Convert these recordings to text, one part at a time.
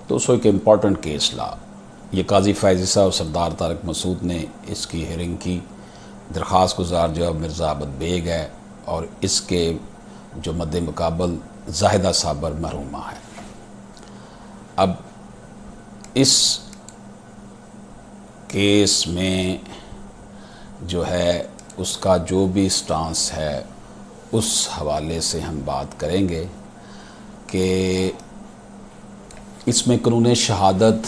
तो उसको एक इम्पॉर्टेंट केस ला। ये काजी फैज़ और सरदार तारक मसूद ने इसकी हियरिंग की। दरख्वास्त गुजार जो मिर्ज़ा अबद बेग है और इसके जो मद्दे मुकाबल जाहिदा साबर मरहूमा है। अब इस केस में जो है उसका जो भी स्टांस है उस हवाले से हम बात करेंगे कि इसमें कानून शहादत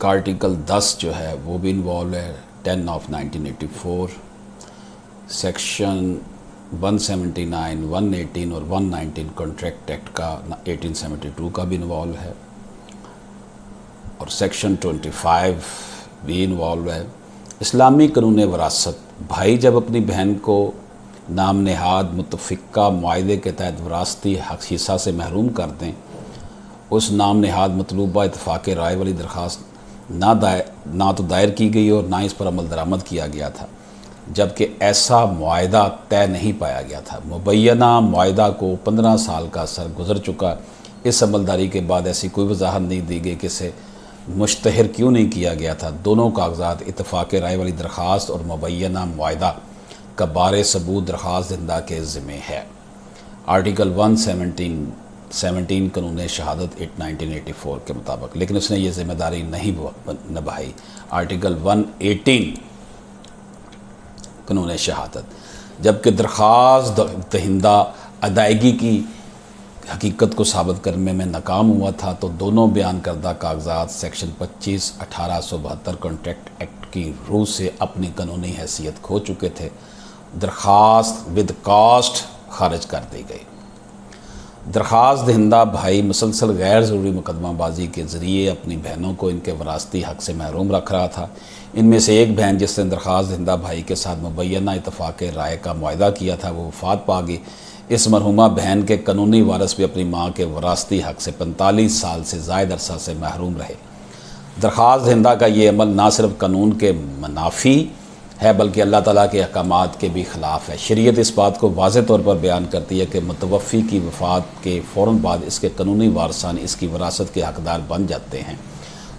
का आर्टिकल 10 जो है वो भी इन्वॉल्व है, 10 ऑफ 1984, सेक्शन 179, 118 और 119 कॉन्ट्रैक्ट एक्ट का 1872 का भी इन्वॉल्व है और सेक्शन 25 भी इन्वॉल्व है। इस्लामी कानून वरासत, भाई जब अपनी बहन को नाम नहाद मुतफ़िका मुआहदे के तहत वरासती हिस्सा से महरूम कर दें, उस नाम नहाद मतलूबा इत्तफ़ाक़ राय वाली दरख्वास्त ना तो दायर की गई और ना इस पर अमल दरामद किया गया था, जबकि ऐसा मुआहदा तय नहीं पाया गया था। मुबैना मुआहदा को 15 साल का असर गुजर चुका। इस अमलदारी के बाद ऐसी कोई वजाहत नहीं दी गई कि इसे मुश्तहर क्यों नहीं किया गया था। दोनों कागजात इत्तफ़ाक़ राय वाली दरख्वास्त और मुबैना मुआहदा का बारे सबूत दरख्वास्त दहिंदा के ज़िम्मे है। आर्टिकल 117 कानून शहादत 1984 के मुताबिक, लेकिन उसने ये ज़िम्मेदारी नहीं निभाई। आर्टिकल 118 कानून शहादत, जबकि दरख्वास्त दहिंदा अदायगी की हकीकत को साबित करने में नाकाम हुआ था, तो दोनों बयान करदा कागजात सेक्शन 25 1872 कॉन्ट्रैक्ट एक्ट की रूह से अपनी कानूनी हैसियत खो चुके थे। दरख्वास्त विद कास्ट खारिज कर दी गई। दरख्वास्त दहिंदा भाई मुसलसल गैर ज़रूरी मुकदमाबाजी के ज़रिए अपनी बहनों को इनके वरासती हक़ से महरूम रख रहा था। इनमें से एक बहन जिसने दरख्वास्त दहिंदा भाई के साथ मुबैना इत्तफ़ाक़ राय का मुआहदा किया था वो वफ़ात पा गई। इस मरहुमा बहन के कानूनी वारिस भी अपनी माँ के वरासती हक़ से 45 साल से ज़ायद अरसा से महरूम रहे। दरख्वास्त दहिंदा का ये अमल ना सिर्फ कानून के मुनाफी है बल्कि अल्लाह ताला के अहकामात के भी ख़िलाफ़ है। शरीयत इस बात को वाज़ेह तौर पर बयान करती है कि मुतवफ़्फ़ी की वफ़ात के फ़ौरन बाद इसके कानूनी वारसान इसकी विरासत के हक़दार बन जाते हैं।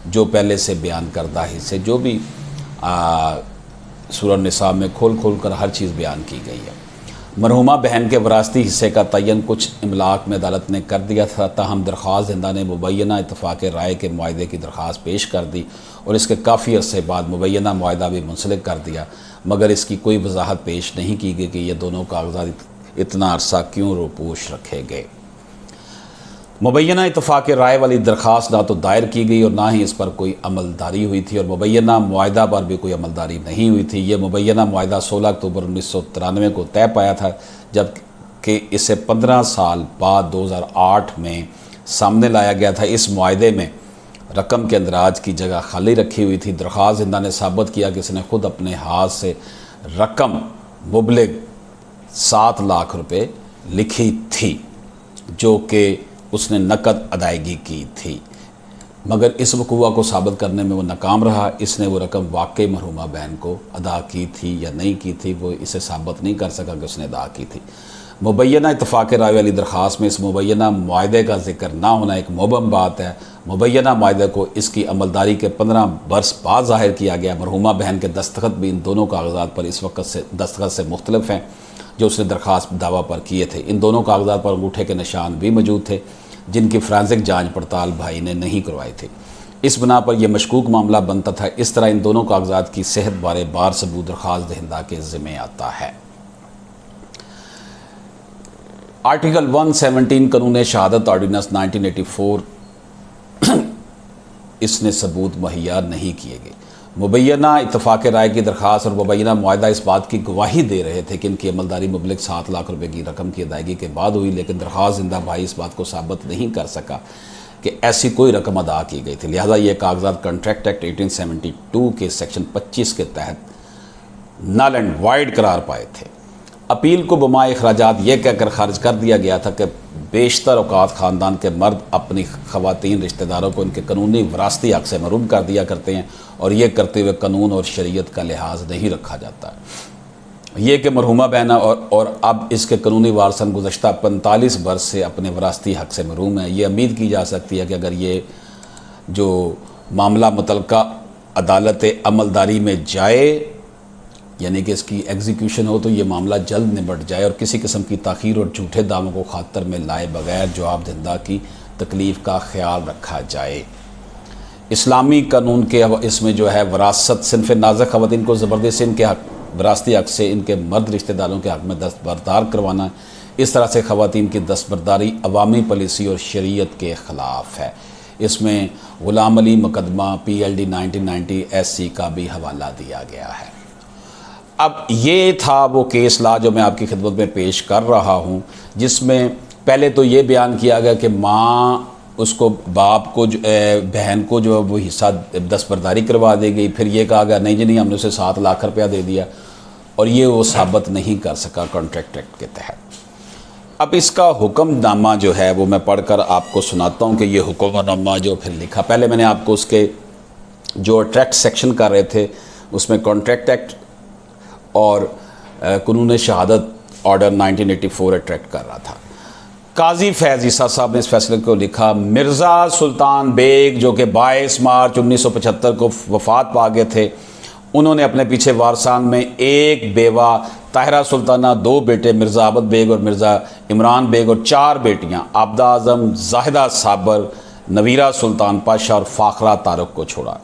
जो पहले से बयान करदा हिस्से जो भी सूरह निसा में खोल खोल कर हर चीज़ बयान की गई है। मरहुमा बहन के वरासती हिस्से का तयन कुछ इमलाक में अदालत ने कर दिया था, ताहम दरख्वास्त दहिंदा ने मुबैना इत्तफ़ाक़ राय के मुआहदे की दरख्वास्त पेश कर दी और इसके काफ़ी अरसे बाद मुबैना मुआहदा भी मुंसलिक कर दिया, मगर इसकी कोई वजाहत पेश नहीं की गई कि ये दोनों कागजात इतना अरसा क्यों रोपोश रखे गए। मुबैना इत्तफ़ाक़ राय वाली दरख्वास्त ना तो दायर की गई और ना ही इस पर कोई अमलदारी हुई थी और मुबैना मुआहदा पर भी कोई अमलदारी नहीं हुई थी। ये मुबैना मुआहदा 16 अक्टूबर 1993 को तय पाया था, जबकि इसे 15 साल बाद 2008 में सामने लाया गया था। इस मुआहदे में रकम के अंदराज की जगह खाली रखी हुई थी। दरख्वास्त दहिंदा ने साबित किया कि इसने खुद अपने हाथ से रकम मुबलिग 7 लाख रुपए लिखी थी, जो कि उसने नकद अदायगी की थी, मगर इस वक़ुआ को साबित करने में वो नाकाम रहा। इसने वो रकम वाकई मरहुमा बहन को अदा की थी या नहीं की थी, वो इसे साबित नहीं कर सका कि उसने अदा की थी। मुबैना इत्तफ़ाक़ राय वाली दरख्वास्त में इस मुबैना मुआहदे का जिक्र ना होना एक मुबहम बात है। मुबैना मुआहदे को इसकी अमलदारी के 15 बरस बाद ज़ाहिर किया गया। मरहुमा बहन के दस्तखत भी इन दोनों कागजात पर इस वक्त से दस्तखत से मुख्तलिफ हैं जो उसने दरख्वास्त दावा पर किए थे। इन दोनों कागजात पर अंगूठे के निशान भी मौजूद थे जिनकी फ्रांसिक जांच पड़ताल भाई ने नहीं करवाई थी। इस बिना पर यह मशकूक मामला बनता था। इस तरह इन दोनों कागजात की सेहत बारे बार सबूत दरख्वास्त दहिंदा के ज़िम्मे आता है। आर्टिकल 117 कानून शहादत ऑर्डिनेंस 1984 इसने सबूत मुहैया नहीं किए गए। मुबैना इत्तफ़ाक़ राय की दरख्वास्त और मुबैना मुआहदा इस बात की गवाही दे रहे थे कि इनकी अमलदारी मुबलिग 7 लाख रुपए की रकम की अदायगी के बाद हुई, लेकिन दरख्वास्त दहिंदा भाई इस बात को साबित नहीं कर सका कि ऐसी कोई रकम अदा की गई थी। लिहाजा ये कागजात कॉन्ट्रैक्ट एक्ट 1872 के सेक्शन 25 के तहत नल एंड वाइड करार पाए थे। अपील को बमाए अखराजात ये कहकर खारिज कर दिया गया था कि बेशतर औकात ख़ानदान के मर्द अपनी ख़वातीन रिश्तेदारों को इनके कानूनी वरासती हक़ से महरूम कर दिया करते हैं और ये करते हुए कानून और शरीयत का लिहाज नहीं रखा जाता। ये कि मरहुमा बहना और अब इसके कानूनी वारसन गुज़श्ता 45 बरस से अपने वरासती हक़ से महरूम है। ये उम्मीद की जा सकती है कि अगर ये जो मामला मुतलका अदालत अमलदारी में जाए, यानी कि इसकी एग्जीक्यूशन हो, तो ये मामला जल्द निपट जाए और किसी किस्म की ताख़ीर और झूठे दावों को खातर में लाए बगैर जवाब दहिंदा की तकलीफ़ का ख्याल रखा जाए। इस्लामी कानून के इसमें जो है वरासत सिनफ नाज़िक ख़वातीन को ज़बरदस्ती इनके हक़ विरासती हक़ से इनके मर्द रिश्तेदारों के हक़ में दस्तबरदार करवाना, इस तरह से ख़वातीन की दस्तबरदारी अवामी पॉलिसी और शरीयत के ख़िलाफ़ है। इसमें ग़ुलाम अली मुकदमा PLD 1990 SC का भी हवाला दिया गया है। अब ये था वो केस ला जो मैं आपकी खिदमत में पेश कर रहा हूँ, जिसमें पहले तो ये बयान किया गया कि माँ उसको बाप को बहन को जो वो हिस्सा दस्तबरदारी करवा दी गई। फिर ये कहा गया नहीं जी नहीं, हमने उसे 7 लाख रुपया दे दिया और ये वो साबित नहीं कर सका कॉन्ट्रैक्ट एक्ट के तहत। अब इसका हुक्मनामा जो है वो मैं पढ़कर आपको सुनाता हूँ कि ये हुक्मनामा जो फिर लिखा, पहले मैंने आपको उसके जो अट्रैक्ट सेक्शन कर रहे थे उसमें कॉन्ट्रैक्ट एक्ट और कानून शहादत ऑर्डर 1984 अट्रैक्ट कर रहा था। काजी फैज़ ईसा साहब ने इस फैसले को लिखा, मिर्ज़ा सुल्तान बेग जो कि 22 मार्च 1975 को वफ़ात पा गए थे, उन्होंने अपने पीछे वारसान में एक बेवा ताहिरा सुल्ताना, 2 बेटे मिर्ज़ा आबद बेग और मिर्ज़ा इमरान बेग और 4 बेटियां आबदा आज़म, जाहिदा साबर, नवीरा सुल्तान पाशा और फ़ाखरा तारुक को छोड़ा।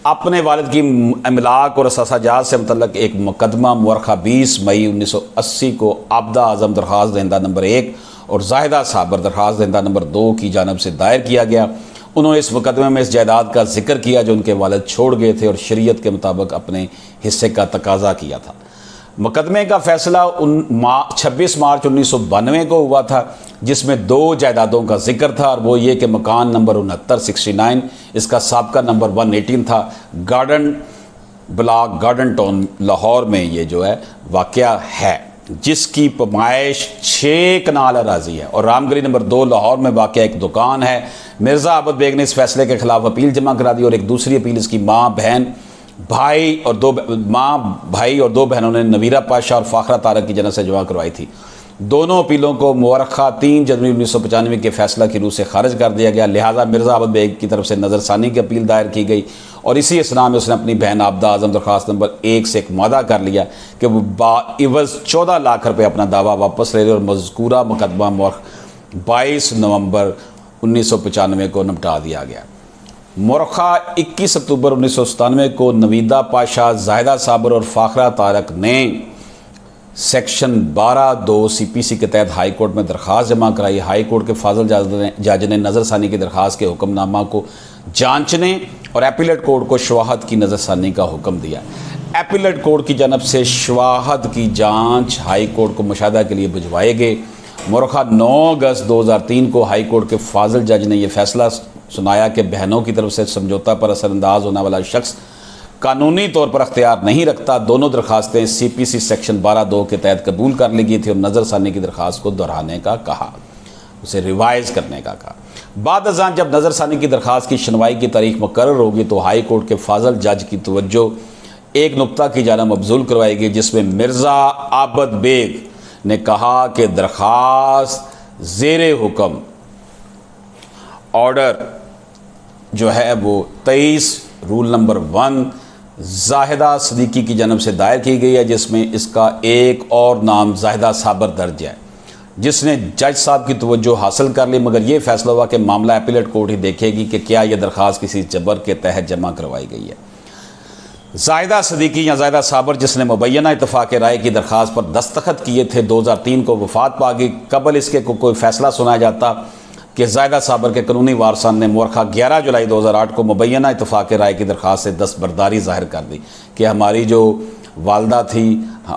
अपने वालिद की अमलाक और असाजात से मुतल्लक एक मुकदमा मुअर्रखा 20 मई 1980 को आबदा आज़म दरख्वास्त दहिंदा नंबर 1 और जाहिदा साबर दरख्वास्त दहिंदा नंबर 2 की जानब से दायर किया गया। उन्होंने इस मुकदमे में इस जायदाद का जिक्र किया जो उनके वालिद छोड़ गए थे और शरीयत के मुताबिक अपने हिस्से का तकाजा किया था। मुकदमे का फ़ैसला 26 मार्च 1992 को हुआ था, जिसमें 2 जायदादों का जिक्र था और वो ये कि मकान नंबर 69 इसका साबका नंबर 118 था, garden block garden town Lahore में ये जो है वाक़या है, जिसकी पैमाइश 6 कनाल अराजी है और रामगली नंबर 2 लाहौर में वाक़या एक दुकान है। मिर्ज़ा आबद बेग ने इस फैसले के ख़िलाफ़ अपील जमा करा दी और एक दूसरी अपील इसकी माँ भाई और दो बहनों ने नवीरा पाशा और फ़ाखरा तारक की जनत से जमा करवाई थी। दोनों अपीलों को मुअर्रखा 3 जनवरी 1995 के फैसला की रूह से खारिज कर दिया गया। लिहाजा मिर्ज़ा आबद बेग की तरफ से नज़रसानी की अपील दायर की गई और इसी असना में उसने अपनी बहन आबदा आज़म दरख्वास्त नंबर 1 से एक वादा कर लिया कि वो बाइवज़ 14 लाख रुपये अपना दावा वापस ले ले और मज़कूरा मुकदमा 22 नवंबर 1995 को निपटा दिया गया। मुअर्रखा 21 अक्टूबर 1997 को नवीदा पाशा, जाहिदा साबर और फ़ाखरा तारक ने सेक्शन 12(2) CPC के तहत हाई कोर्ट में दरख्वास्त जमा कराई। हाई कोर्ट के फाजल जज ने नज़रसानी की दरख्वास्त के हुक्मनामा को जांचने और एपीलेट कोर्ट को शवाहद की नज़रसानी का हुक्म दिया। एपीलेट कोर्ट की जानब से शवाहद की जांच हाई कोर्ट को मुशाहदा के लिए भिजवाए गए। मुअर्रखा 9 अगस्त 2003 को हाई कोर्ट के फाजल जज ने यह फैसला सुनाया कि बहनों की तरफ से समझौता पर असरअंदाज होने वाला शख्स कानूनी तौर पर अख्तियार नहीं रखता। दोनों दरखास्तें CPC सेक्शन 12(2) के तहत कबूल कर ली गई थी और नज़रसानी की दरख्वास्त को दोहराने का कहा, उसे रिवाइज़ करने का कहा। बाद अज़ान जब नज़रसानी की दरख्वास्त की सुनवाई की तारीख मुकर्रर होगी तो हाई कोर्ट के फाजल जज की तवज्जो एक नुक्ता की जानब मबजूल करवाई गई, जिसमें मिर्ज़ा आबद बेग ने कहा कि दरख्वास्त ज़ेरे हुक्म ऑर्डर जो है वो 23 रूल नंबर 1 जाहिदा सदीकी की जानब से दायर की गई है, जिसमें इसका एक और नाम जाहिदा साबर दर्ज है, जिसने जज साहब की तवज्जो हासिल कर ली। मगर ये फैसला हुआ कि मामला एपीलेट कोर्ट ही देखेगी कि क्या यह दरख्वास्त किसी जबर के तहत जमा करवाई गई है। जाहिदा सदीकी या जाहिदा साबर, जिसने मुबैना इत्तफाक़ राय की दरख्वास्त पर दस्तखत किए थे, 2003 को वफ़ात पा गई। कबल इसके कोई फ़ैसला सुनाया जाता कि जाहिदा साबर के कानूनी वारसान ने मुअर्रखा 11 जुलाई 2008 को मुबैना इत्तफाक़ राय की दरख्वास्त से दस्तबरदारी ज़ाहिर कर दी कि हमारी जो वालदा थी,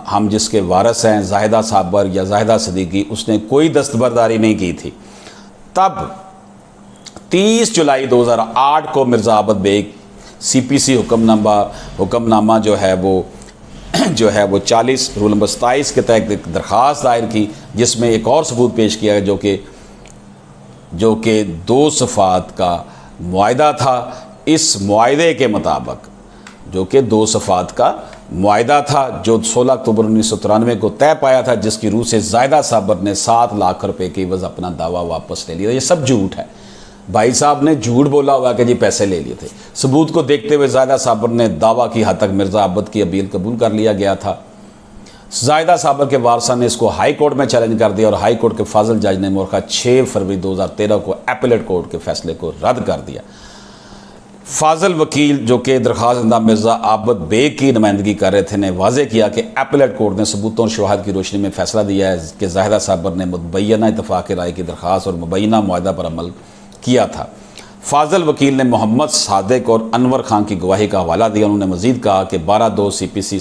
हम जिसके वारस हैं जाहिदा साबर या जाहिदा सदीकी, उसने कोई दस्तबरदारी नहीं की थी। तब 30 जुलाई 2008 को मिर्ज़ा आबद बेग CPC हुक्मनामा जो है वो 40 रूल नंबर 27 के तहत एक दरख्वास्त दायर की, जिसमें एक और सबूत पेश किया जो कि 2 सफ़ात का मुआहदा था। इस मुआहदे के मुताबिक जो कि 2 सफ़ात का मुआहदा था जो 16 अक्टूबर 1993 को तय पाया था, जिसकी रूह से जायदा साबर ने 7 लाख रुपए के एवज अपना दावा वापस ले लिया। ये सब झूठ है, भाई साहब ने झूठ बोला हुआ कि जी पैसे ले लिए थे। सबूत को देखते हुए जायदा साबर ने दावा की हद तक मिर्ज़ा अब्बद की अपील कबूल कर लिया गया था। जायदा साबर के वारसा ने इसको हाई कोर्ट में चैलेंज कर दिया और हाई कोर्ट के फाजिल जज ने मोरखा 6 फरवरी 2013 को एपीलेट कोर्ट के फैसले को रद्द कर दिया। फाजिल वकील जो कि दरख्वास्त मिर्ज़ा आबद बेग की नुमाइंदगी कर रहे थे ने वाज़े किया कि एपीलेट कोर्ट ने सबूतों और शवाहद की रोशनी में फैसला दिया है कि जाहिदा साबर ने मुबैना इत्तफाक राय की दरख्वास्त और मुबैना मुआहदा पर अमल किया था। फाजिल वकील ने मोहम्मद सादिक और अनवर खान की गवाही का हवाला दिया। उन्होंने मज़ीद कहा कि 12(2) CPC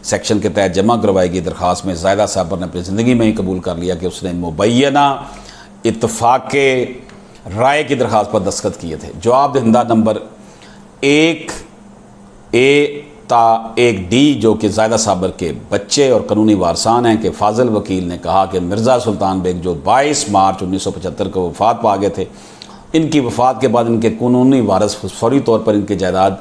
सेक्शन के तहत जमा करवाई गई दरख्वास्त में जाहिदा साबर ने अपनी ज़िंदगी में ही कबूल कर लिया कि उसने मुबैना इत्तफाक राय की दरख्वास्त पर दस्तखत किए थे। जवाब दहिंदा नंबर 1A ता 1D जो कि जायदा साबर के बच्चे और कानूनी वारसान हैं कि फाजिल वकील ने कहा कि मिर्ज़ा सुल्तान बेग जो 22 मार्च 1975 को वफ़ात पा गए थे, इनकी वफ़ात के बाद इनके कानूनी वारिस फौरी तौर पर इनके जायदाद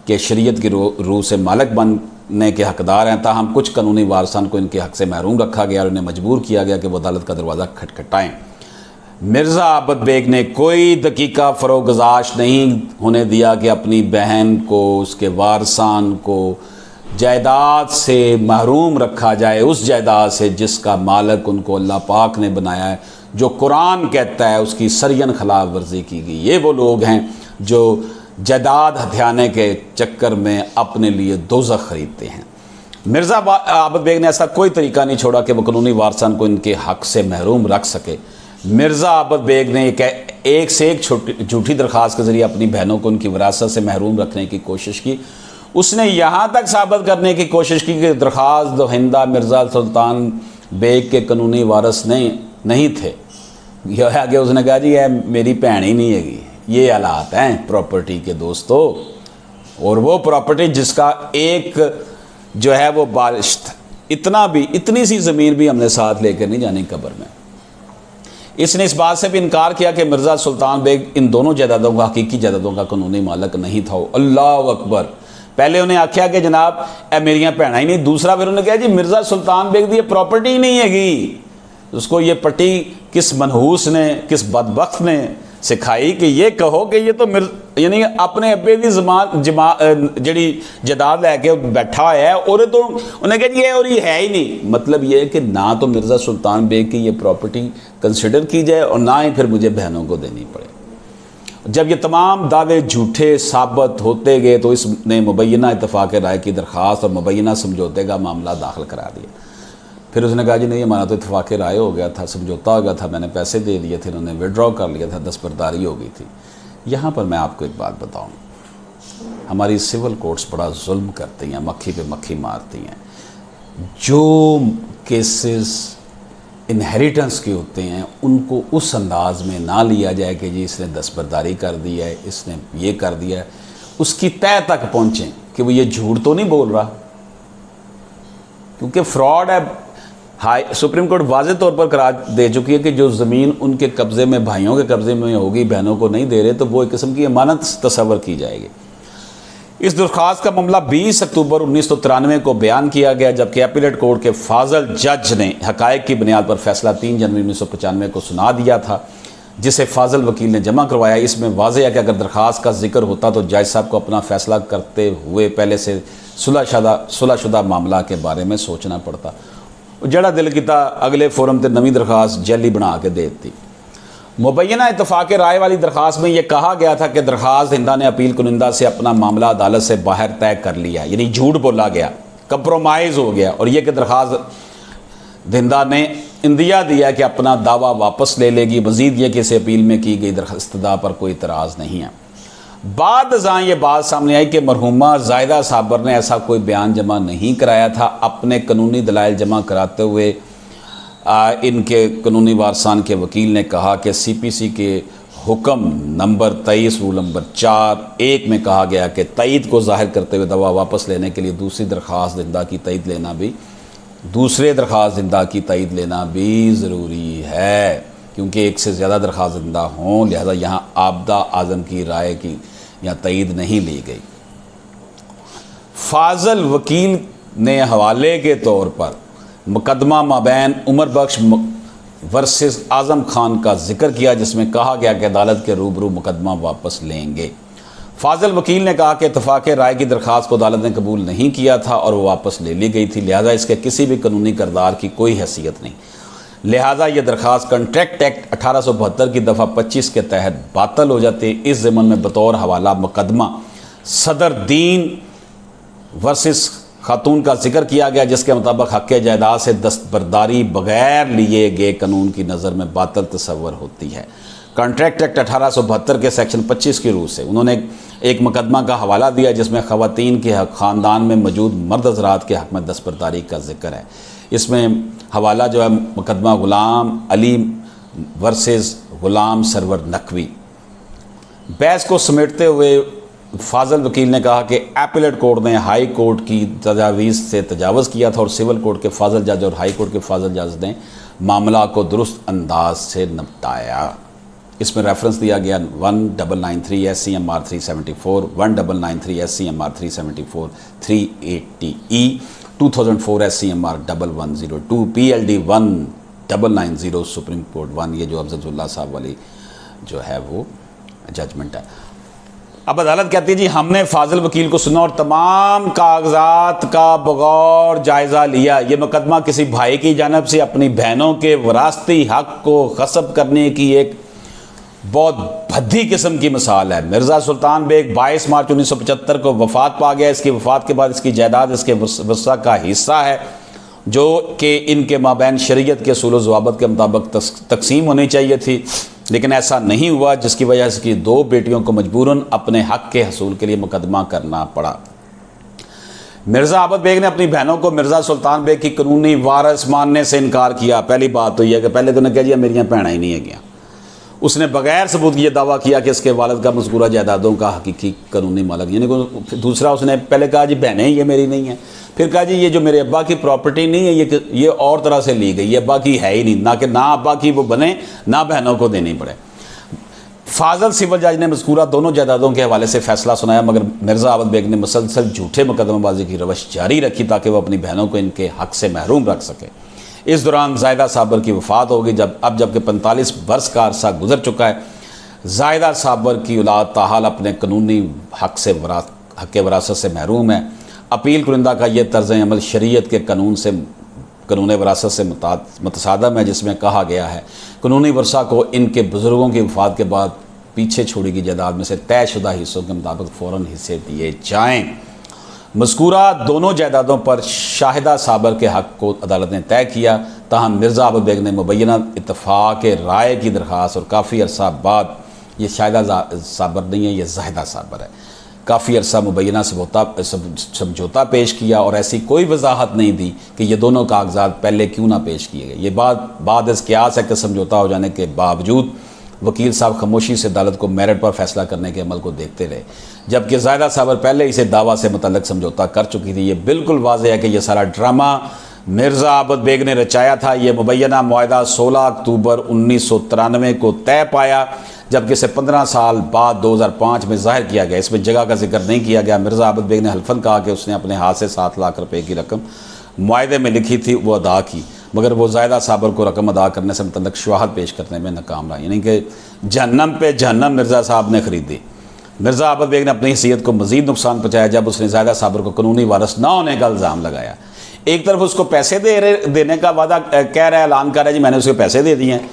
के शरीयत की रूह से मालिक बनने के हकदार हैं। ताहम कुछ कानूनी वारसान को इनके हक़ से महरूम रखा गया और उन्हें मजबूर किया गया कि वो अदालत का दरवाज़ा खटखटाएँ। मिर्ज़ा आबद बेग ने कोई दकीका फ़रोग़-गुज़ाश नहीं होने दिया कि अपनी बहन को, उसके वारसान को जायदाद से महरूम रखा जाए, उस जायदाद से जिसका मालिक उनको अल्लाह पाक ने बनाया है, जो कुरान कहता है उसकी सरयन खिलाफ वर्जी की गई। ये वो लोग हैं जो जायदाद हथियाने के चक्कर में अपने लिए दोज़ख ख़रीदते हैं। मिर्ज़ा आबद बेग ने ऐसा कोई तरीका नहीं छोड़ा कि वो कानूनी वारसान को इनके हक़ से महरूम रख सके। मिर्ज़ा आबद बेग ने एक से एक झूठी दरख्वास्त के ज़रिए अपनी बहनों को उनकी विरासत से महरूम रखने की कोशिश की। उसने यहाँ तक साबित करने की कोशिश की कि दरख्वास्त दहिंदा मिर्ज़ा सुल्तान बेग के कानूनी वारिस नहीं थे। यह है कि उसने कहा जी यह मेरी भैन ही नहीं हैगी। ये हालात हैं प्रॉपर्टी के दोस्तों, और वो प्रॉपर्टी जिसका एक जो है वो बारिश इतनी सी ज़मीन भी हमने साथ लेकर नहीं जानी कब्र में। इसने इस बात से भी इनकार किया कि मिर्ज़ा सुल्तान बेग इन दोनों जायदादों का, हकीकी जायदादों का कानूनी मालिक नहीं था। अल्लाह अकबर। पहले उन्हें आख्या कि जनाब ए मेरिया भैन ही नहीं, दूसरा फिर उन्होंने कहा जी मिर्ज़ा सुल्तान बेग की प्रॉपर्टी ही नहीं हैगी। उसको ये पट्टी किस मनहूस ने, किस बदबख्त ने सिखाई कि ये कहो कि ये तो यानी अपने अब्बे की जी जायदाद लैके बैठा है और तो उन्हें कहा जी ये और ये है ही नहीं। मतलब ये है कि ना तो मिर्ज़ा सुल्तान बेग की ये प्रॉपर्टी कंसिडर की जाए और ना ही फिर मुझे बहनों को देनी पड़े। जब ये तमाम दावे झूठे साबित होते गए तो इसने मुबैना इत्तफाक राय की दरख्वास्त और मुबैना समझौते का मामला दाखिल करा दिया। फिर उसने कहा जी नहीं हमारा तो इत्तफाक राय हो गया था, समझौता हो गया था, मैंने पैसे दे दिए थे, उन्होंने विड्रॉ कर लिया था, दस्तबरदारी हो गई थी। यहाँ पर मैं आपको एक बात बताऊँ, हमारी सिविल कोर्ट्स बड़ा जुल्म करती हैं, मक्खी पे मक्खी मारती हैं। जो केसेस इनहेरिटेंस के होते हैं उनको उस अंदाज में ना लिया जाए कि जी इसने दस्तबरदारी कर दी है, इसने ये कर दिया है, उसकी तय तक पहुँचें कि वो ये झूठ तो नहीं बोल रहा, क्योंकि फ्रॉड है। सुप्रीम कोर्ट वाज़े तौर पर करार दे चुकी है कि जो ज़मीन उनके कब्ज़े में, भाइयों के कब्ज़े में होगी, बहनों को नहीं दे रहे, तो वो एक किस्म की अमानत तस्वर की जाएगी। इस दरख्वास्त का मामला 20 अक्टूबर 1993 को बयान किया गया, जबकि एपीलेट कोर्ट के फाजिल जज ने हक़ाइक़ की बुनियाद पर फैसला 3 जनवरी 1995 को सुना दिया था, जिसे फाजिल वकील ने जमा करवाया। इसमें वाज़ेह है कि अगर दरख्वास्त का जिक्र होता तो जज साहब को अपना फ़ैसला करते हुए पहले से सुलहशुदा मामला के बारे में सोचना पड़ता। जड़ा दिल किता अगले फोरम से नवी दरख्वास्त जैली बना के दे दी। मुबैना इत्तफाक राय वाली दरख्वास्त में यह कहा गया था कि दरख्वास्त दहिंदा ने अपील कुनिंदा से अपना मामला अदालत से बाहर तय कर लिया, यानी झूठ बोला गया, कंप्रोमाइज़ हो गया, और यह कि दरख्वास्त दहिंदा ने इंदिया दिया कि अपना दावा वापस ले लेगी। मज़ीद यह कि इसे अपील में की गई दरख्वास्त पर कोई इतराज़ नहीं है। बाद अज़ां ये बात सामने आई कि मरहूमा जायदा साबर ने ऐसा कोई बयान जमा नहीं कराया था। अपने कानूनी दलाइल जमा कराते हुए इनके कानूनी वारसान के वकील ने कहा कि CPC के हुक्म नंबर 23 रूल नंबर 4(1) में कहा गया कि तईद को ज़ाहिर करते हुए दवा वापस लेने के लिए दूसरे दरख्वास्त दहिंदा की तईद लेना भी ज़रूरी है, क्योंकि एक से ज़्यादा दरख्वास्त दहिंदा हों, लिहाजा यहाँ आबदा आज़म की राय की या तईद नहीं ली गई। फाजिल वकील ने हवाले के तौर पर मुकदमा माबैन उमर बख्श वर्सेस आज़म खान का जिक्र किया, जिसमें कहा गया कि अदालत के रूबरू मुकदमा वापस लेंगे। फाजिल वकील ने कहा कि इत्तफाक़ राय की दरख्वास्त को अदालत ने कबूल नहीं किया था और वो वापस ले ली गई थी, लिहाजा इसके किसी भी कानूनी किरदार की कोई हैसियत नहीं। लिहाजा ये दरख्वास्त कंट्रैक्ट एक्ट 1872 की दफ़ा 25 के तहत बातिल हो जाती। इस ज़मन में बतौर हवाला मुकदमा सदर दीन वर्सेस खातून का जिक्र किया गया, जिसके मुताबिक हक़ जायदाद से दस्तबरदारी बगैर लिए गए कानून की नज़र में बातिल तस्वर होती है। कॉन्ट्रैक्ट एक्ट 1872 के सेक्शन 25 की रूह से उन्होंने एक मुकदमा का हवाला दिया, जिसमें ख़वातीन के ख़ानदान में मौजूद मर्द हज़रात के हक़ में दस्तबरदारी का जिक्र है। इसमें हवाला जो है मुकदमा ग़ुलाम अली वर्सेस ग़ुलाम सरवर नकवी। बहस को समेटते हुए फाजिल वकील ने कहा कि एपीलेट कोर्ट ने हाई कोर्ट की तजावीज़ से तजावज़ किया था और सिविल कोर्ट के फाजिल जज और हाई कोर्ट के फाजिल जज ने मामला को दुरुस्त अंदाज से निपटाया। इसमें रेफरेंस दिया गया 1993 SCMR 374, 1993 SCMR 374, 380E, 2004 SCMR 1102, PLD 1990 supreme court 1। ये जो अफजलुल्लाह साहब वाली जो है वो जजमेंट है। अब अदालत कहती है जी हमने फाजिल वकील को सुना और तमाम कागजात का बगौर जायज़ा लिया। ये मुकदमा किसी भाई की जानब से अपनी बहनों के वरासती हक को गस्ब करने की एक बहुत भद्दी किस्म की मिसाल है। मिर्ज़ा सुल्तान बेग 22 मार्च 1975 को वफ़ात पा गया। इसकी वफ़ात के बाद इसकी जायदाद इसके वसा का हिस्सा है, जो कि इनके माबैन शरीयत के उसूल व ज़वाबित के मुताबिक तकसीम होनी चाहिए थी, लेकिन ऐसा नहीं हुआ, जिसकी वजह से कि दो बेटियों को मजबूरन अपने हक़ के हसूल के लिए मुकदमा करना पड़ा। मिर्ज़ा आबद बेग ने अपनी बहनों को मिर्ज़ा सुल्तान बेग की कानूनी वारिस मानने से इनकार किया। पहली बात तो यह कि पहले तो उन्हें कह दिया मेरियां भैन ही नहीं है। उसने बगैर सबूत ये दावा किया कि इसके वालिद का मज़कूरा जायदादों का हकीकी कानूनी मालिक, यानी कि दूसरा उसने पहले कहा जी बहनें ये मेरी नहीं है, फिर कहा जी ये जो मेरे अब्बा की प्रॉपर्टी नहीं है ये और तरह से ली गई है, अब्बा की है ही नहीं, ना कि ना अब्बा की वो बने ना बहनों को देनी पड़े। फाजिल सिविल जज ने मज़कूरा दोनों जायदादों के हवाले से फैसला सुनाया, मगर मिर्ज़ा आबद बेग ने मुसलसल झूठे मुकदमेबाजी की रवश जारी रखी ताकि वह अपनी बहनों को इनके हक़ से महरूम रख सके। इस दौरान जायदा साबर की वफ़ात हो गई। जबकि 45 वर्ष का अरसा गुजर चुका है, जायदा साबर की औलाद ताहाल अपने कानूनी हक़ वरासत से महरूम है। अपील कुरिंदा का यह तर्ज़ अमल शरीयत के कानून वरासत से मुतसादम है, जिसमें कहा गया है कानूनी वर्सा को इनके बुज़ुर्गों की वफ़ात के बाद पीछे छोड़ी गई जायदाद में से तयशुदा हिस्सों के मुताबिक फ़ौरन हिस्से दिए जाएँ। मज़कूरा दोनों जायदादों पर शाहिदा साबर के हक़ को अदालत ने तय किया। ताहम मिर्ज़ा आबद बेग ने मुबैना इत्तफ़ाक़ राय की दरख्वास्त और काफ़ी अरसा बाद, ये शाहिदा साबर नहीं है, ये जाहिदा साबर है, काफ़ी अरसा मुबैना समझौता पेश किया और ऐसी कोई वजाहत नहीं दी कि ये दोनों कागजात पहले क्यों ना पेश किए गए। ये बाद इस क़यास है कि समझौता हो जाने के बावजूद वकील साहब खामोशी से अदालत को मेरिट पर फैसला करने के अमल को देखते रहे, जबकि जायदा साबर पहले इसे दावा से मुतल्लिक़ समझौता कर चुकी थी। ये बिल्कुल वाज़ेह है कि यह सारा ड्रामा मिर्ज़ा आबद बेग ने रचाया था। ये मुबैना मुआहदा 16 अक्टूबर 1993 को तय पाया, जबकि इसे 15 साल बाद 2005 में ज़ाहिर किया गया। इसमें जगह का जिक्र नहीं किया गया। मिर्ज़ा आबद बेग ने हल्फन कहा कि उसने अपने हाथ से 7 लाख रुपए की रकम मुआहदे में लिखी थी, वो अदा की, मगर वो जायदा साबर को रकम अदा करने से मुतल्लिक़ शवाहद पेश करने में नाकाम रहा। यानी कि जहन्नम पे जहन्नम मिर्ज़ा साहब ने ख़रीदी। मिर्ज़ा आबद बेग ने अपनी हैसियत को मज़ीद नुकसान पहुँचाया जब उसने जायदा साबर को कानूनी वारिस न होने का इल्ज़ाम लगाया। एक तरफ उसको पैसे देने का वादा कह रहा है, ऐलान कर रहा है जी मैंने उसके पैसे दे दिए हैं,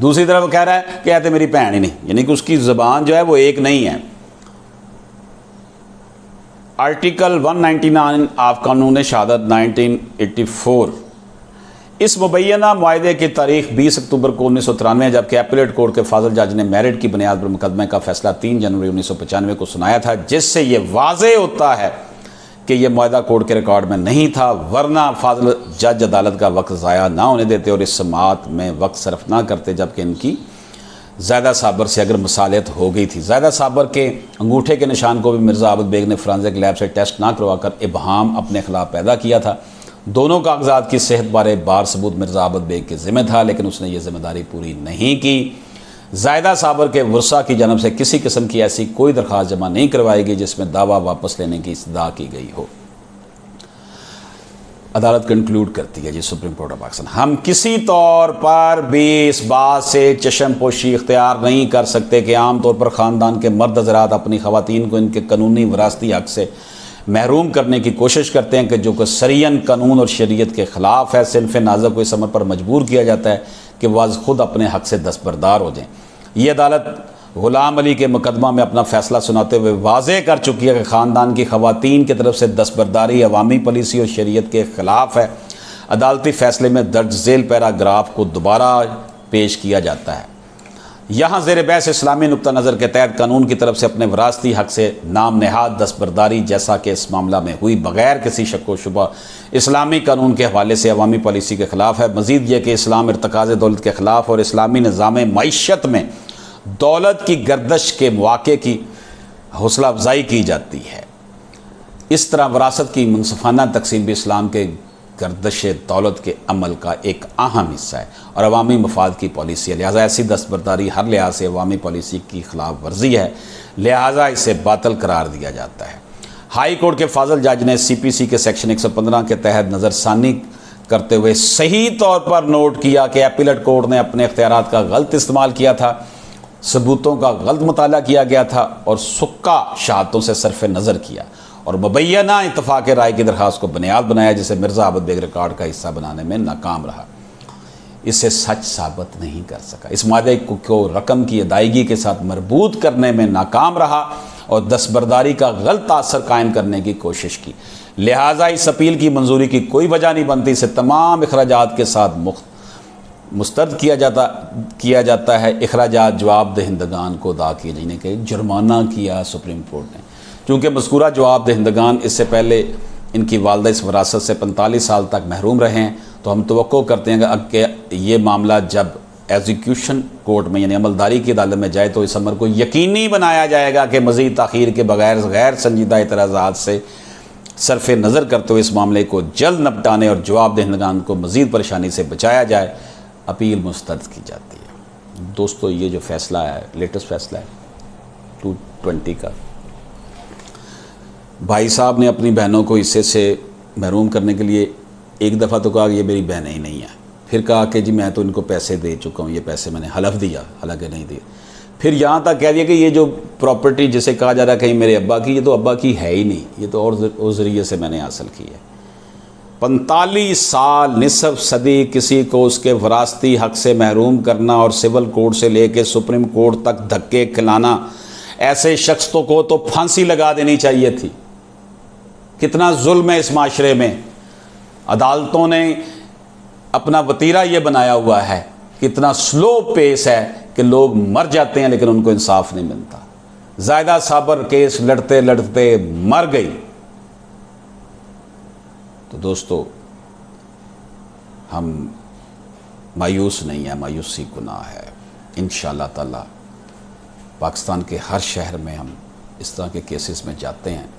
दूसरी तरफ कह रहा है कि कहते मेरी भैन ही नहीं, यानी कि उसकी ज़बान जो है वो एक नहीं है। आर्टिकल 199 ऑफ कानून शहादत 1984, इस मुबैना मुआहदे की तारीख 20 अक्टूबर को 1993, जबकि एपीलेट कोर्ट के फाजिल जज ने मेरिट की बुनियाद पर मुकदमे का फैसला 3 जनवरी 1995 को सुनाया था, जिससे ये वाज़ेह होता है कि यह मुआहदा कोर्ट के रिकॉर्ड में नहीं था, वरना फाजिल जज अदालत का वक्त ज़ाया ना होने देते और इस समाअत में वक्त सर्फ ना करते, जबकि इनकी जायदा साबर से अगर मसालियत हो गई थी। जायदा साबर के अंगूठे के निशान को भी मिर्ज़ा आबद बेग ने फोरेंसिक लैब से टेस्ट ना करवाकर इबहाम अपने खिलाफ पैदा किया था। दोनों कागजात की सेहत बारे बार सबूत मिर्ज़ा आबद बेग के ज़िम्मे था, लेकिन उसने ये जिम्मेदारी पूरी नहीं की। जायदा साबर के वर्सा की जानब से किसी किस्म की ऐसी कोई दरख्वास्त जमा नहीं करवाई गई जिसमें दावा वापस लेने की इस्तदा की गई हो। अदालत कंक्लूड करती है जी, सुप्रीम कोर्ट ऑफ पाकिस्तान, हम किसी तौर पर भी इस बात से चशमपोशी इख्तियार नहीं कर सकते कि आम तौर पर ख़ानदान के मर्द हज़रात अपनी ख़वातीन को इनके कानूनी वरासती हक़ से महरूम करने की कोशिश करते हैं कि जो कि सरियन कानून और शरीयत के ख़िलाफ़ है। सिनफ़ नाज़ा को इस अमर पर मजबूर किया जाता है कि वह खुद अपने हक़ से दस्तबरदार हो जाएँ। ये अदालत ग़ुलाम अली के मुकदमा में अपना फ़ैसला सुनाते हुए वाज़े कर चुकी है कि ख़ानदान की ख़वातीन की तरफ से दस्तबरदारी अवामी पॉलिसी और शरीयत के ख़िलाफ़ है। अदालती फ़ैसले में दर्ज झेल पैराग्राफ को दोबारा पेश किया जाता है। यहाँ ज़ेर बहस इस्लामी नुक्ता नज़र के तहत कानून की तरफ से अपने वरासती हक़ से नाम नहाद दस्तबरदारी जैसा कि इस मामला में हुई बग़ैर किसी शक व शुबा इस्लामी कानून के हवाले से अवामी पॉलिसी के ख़िलाफ़ है। मज़ीद यह कि इस्लाम इर्तिकाज़ दौलत के ख़िलाफ़ और इस्लामी निज़ाम मईशत में दौलत की गर्दश के मौक़े की हौसला अफजाई की जाती है। इस तरह विरासत की मुनसिफाना तकसीम भी इस्लाम के गर्दश दौलत के अमल का एक अहम हिस्सा है और अवामी मफाद की पॉलिसी है। लिहाजा ऐसी दस्तबरदारी हर लिहाज से अवामी पॉलिसी की खिलाफ वर्जी है, लिहाजा इसे बातिल करार दिया जाता है। हाई कोर्ट के फाजल जज ने CPC के सेक्शन 115 के तहत नज़रसानी करते हुए सही तौर पर नोट किया कि अपीलेट कोर्ट ने अपने इख्तियारात का गलत इस्तेमाल किया था, सबूतों का गलत मुताला किया गया था और सुक्का शहादतों से सरफ नज़र किया और मुबैना इत्तफाक़ राय की दरख्वास्त को बुनियाद बनाया, जिसे मिर्ज़ा आबद बेग रिकॉर्ड का हिस्सा बनाने में नाकाम रहा। इसे सच साबित नहीं कर सका, इस मादे को रकम की अदायगी के साथ मरबूत करने में नाकाम रहा और दस्तबरदारी का गलत असर कायम करने की कोशिश की। लिहाजा इस अपील की मंजूरी की कोई वजह नहीं बनती। इसे तमाम अखराजात के साथ मुस्तरद किया जाता है। अखराजात जवाब दहिंदगान को अदा किए जाने के जुर्माना किया सुप्रीम कोर्ट ने। चूँकि मज़कूरा जवाब दहिंदगान इससे पहले इनकी वालदा इस वरासत से 45 साल तक महरूम रहे हैं, तो हम तवक्को करते हैं कि ये मामला जब एग्जीक्यूशन कोर्ट में यानी अमलदारी की अदालत में जाए तो इस अमर को यकीनी बनाया जाएगा कि मज़ीद ताख़ीर के बगैर गैर संजीदा एतराज़ात से सरफ़ नज़र करते हुए इस मामले को जल्द निपटाने और जवाब दहिंदगान को मज़ीद परेशानी से बचाया जाए, अपील मुस्तरद की जाती है। दोस्तों, ये जो फ़ैसला है, लेटेस्ट फ़ैसला है 220 का, भाई साहब ने अपनी बहनों को हिस्से से महरूम करने के लिए एक दफ़ा तो कहा कि ये मेरी बहनें ही नहीं हैं, फिर कहा कि जी मैं तो इनको पैसे दे चुका हूँ, ये पैसे मैंने हलफ दिया, हालांकि नहीं दिए, फिर यहाँ तक कह दिया कि ये जो प्रॉपर्टी जिसे कहा जा रहा है कहीं मेरे अब्बा की, ये तो अब्बा की है ही नहीं, ये तो और ज़रिए से मैंने हासिल की है। 45 साल निसफ सदी किसी को उसके वरासती हक़ से महरूम करना और सिविल कोर्ट से लेके सुप्रीम कोर्ट तक धक्के खिलाना, ऐसे शख्स को तो फांसी लगा देनी चाहिए थी। कितना जुल्म है इस माशरे में। अदालतों ने अपना वतीरा ये बनाया हुआ है, कितना स्लो पेस है कि लोग मर जाते हैं लेकिन उनको इंसाफ नहीं मिलता। ज़ायदा साबर केस लड़ते लड़ते मर गई। तो दोस्तों, हम मायूस नहीं है, मायूसी गुनाह है। इंशाअल्लाह ताला पाकिस्तान के हर शहर में हम इस तरह के केसेस में जाते हैं,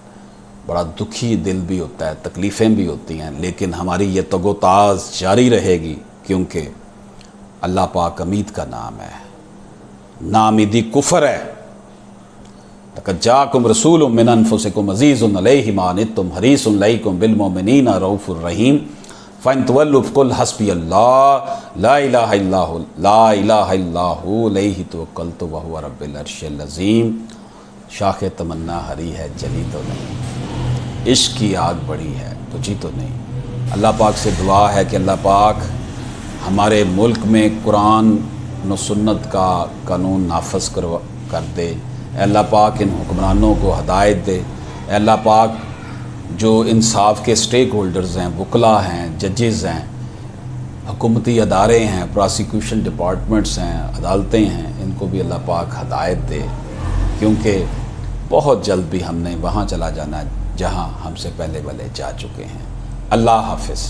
बड़ा दुखी दिल भी होता है, तकलीफ़ें भी होती हैं, लेकिन हमारी ये तगोताज़ जारी रहेगी क्योंकि अल्लाह पाक अमीद का नाम है, नामीदी कुफर है। लक़द जाकुम रसूलुम मिन अनफुसिकुम अज़ीज़ुन अलैहि मा अनित्तुम हरीसुन अलैकुम बिल मुमिनीना रऊफ़ुर रहीम फ़इन तवल्लू फ़क़ुल हस्बियल्लाह ला इलाहा इल्लहु अलैहि तवक्कलतु व हुवा रब्बिल अर्शिल अज़ीम। शाख़ तमन्ना हरी है, जली तो नहीं, इश्क़ की आग बड़ी है, बुझी तो नहीं। अल्लाह पाक से दुआ है कि अल्लाह पाक हमारे मुल्क में कुरान व सुन्नत का कानून नाफज कर दे। अल्लाह पाक इन हुक्मरानों को हदायत दे। अल्लाह पाक जो इंसाफ के स्टेक होल्डर्स हैं, वकला हैं, जजेज़ हैं, हुकूमती अदारे हैं, प्रोसिक्यूशन डिपार्टमेंट्स हैं, अदालतें हैं, इनको भी अल्लाह पाक हदायत दे, क्योंकि बहुत जल्द भी हमने वहाँ चला जाना है जहाँ हमसे पहले वाले जा चुके हैं। अल्लाह हाफ़िज़।